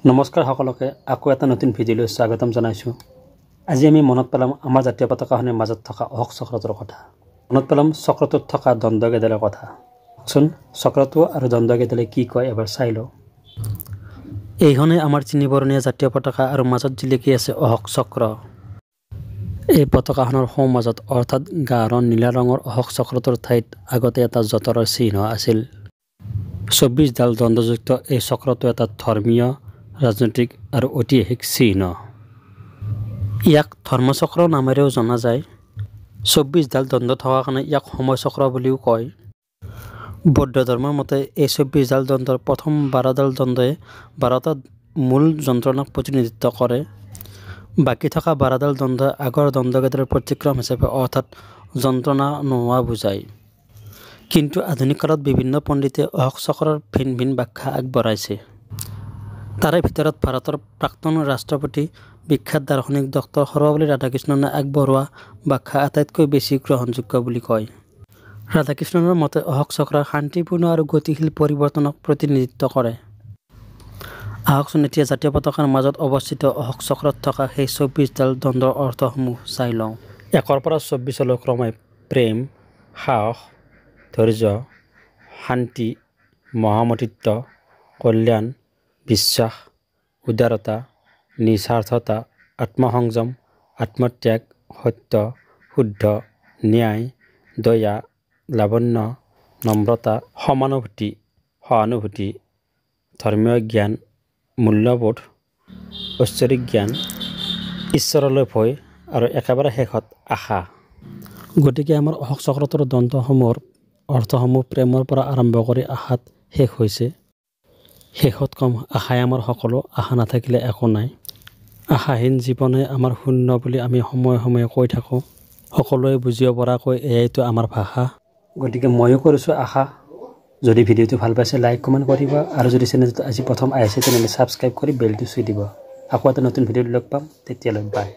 নমস্কাৰ সকলোকে আকৌ এটা নতুন ভিডিঅ'লৈ স্বাগতম জনাইছোঁ। আজি আমি মনত পেলাম আমাৰ জাতীয় পতাকাখনৰ মাজত থকা অশোক চক্ৰটোৰ কথা। মনত পেলাম চক্ৰটোত থকা দণ্ডকেইডালৰ কথা। চোন চক্ৰটো আৰু দণ্ডকেইডালে কি কয় এবাৰ চাই লওঁ। এইখনে আমাৰ তিনিবৰণীয়া জাতীয় পতাকা আৰু মাজত জিলিকি আছে অশোক চক্ৰ। এই পতাকাখনৰ সোঁ মাজত অৰ্থাৎ গাঢ় নীলা ৰঙৰ অশোক চক্ৰটোৰ ঠাইত আগতে এটা যঁতৰৰ চিহ্ন আছিল। ২৪ডাল দণ্ডযুক্ত এই চক্ৰটো এটা ধৰ্মীয়, ৰাজনৈতিক আৰু ঐতিহাসিক চিহ্ন। ইয়াক ধৰ্মচক্ৰ নামেৰেও জনা যায়। ২৪ডাল দণ্ড থকা কাৰণে ইয়াক সময় চক্ৰ বুলিও কয়। বৌদ্ধ ধৰ্মৰ মতে এই ২৪ডাল দণ্ডৰ প্ৰথম ১২ডাল দণ্ডই ১২টা মূল যন্ত্ৰণাক প্ৰতিনিধিত্ব কৰে। বাকী থকা ১২ডাল দণ্ডই আগৰ দণ্ডকেইডালৰ প্ৰতিক্ৰম হিচাপে অৰ্থাৎ যন্ত্ৰণা নোহোৱা বুজায়। কিন্তু আধুনিক কালত বিভিন্ন পণ্ডিতে অশোক চক্ৰৰ ভিন ভিন ব্যাখ্যা আগবঢ়াইছে। তাৰে ভিতৰত ভাৰতৰ প্ৰাক্তন ৰাষ্ট্ৰপতি বিখ্যাত দাৰ্শনিক ডক্টৰ সৰ্বপল্লী ৰাধাকৃষ্ণনে আগবঢ়োৱা ব্যাখ্যা আটাইতকৈ বেছি গ্ৰহণযোগ্য বুলি কয়। ৰাধাকৃষ্ণনৰ মতে অশোক চক্ৰই শান্তিপূৰ্ণ আৰু গতিশীল পৰিৱৰ্তনক প্ৰতিনিধিত্ব কৰে। আহকচোন এতিয়া জাতীয় পতাকাৰ মাজত অৱস্থিত অশোক চক্ৰত থকা সেই ২৪ডাল দণ্ডৰ অৰ্থসমূহ চাই লওঁ। ১ৰ পৰা ২৪লৈ ক্ৰমে প্ৰেম, সাহস, ধৈৰ্য, শান্তি, মহামতিত্ব, কল্যাণ, বিশ্বাস, উদাৰতা, নিস্বাৰ্থতা, আত্মসংযম, আত্মত্যাগ, সত্য, শুদ্ধ, ন্যায়, দয়া, লাৱণ্য, নম্ৰতা, সমানুভূতি, সহানুভূতি, ধৰ্মীয় জ্ঞান, মূল্যবোধ, ঐশ্বৰিক জ্ঞান, ঈশ্বৰলৈ ভয় আৰু একেবাৰে শেষত আশা। গতিকে আমাৰ অশোক চক্ৰটোৰ দণ্ডসমূহৰ অৰ্থসমূহ প্ৰেমৰ পৰা আৰম্ভ কৰি আশাত শেষ হৈছে। শেষত কম, আশাই আমাৰ সকলো, আশা নাথাকিলে একো নাই। আশাহীন জীৱনে আমাৰ শূন্য বুলি আমি সময়ে সময়ে কৈ থাকোঁ। সকলোৱে বুজিব পৰাকৈ এয়াইতো আমাৰ ভাষা। গতিকে ময়ো কৰিছোঁ আশা। যদি ভিডিঅ'টো ভাল পাইছে লাইক কমেণ্ট কৰিব আৰু যদি চেনেলটো আজি প্ৰথম আহিছে তেনেহ'লে ছাবস্ক্ৰাইব কৰি বেলটো চুই দিব। আকৌ এটা নতুন ভিডিঅ'ত লগ পাম, তেতিয়ালৈ বাই।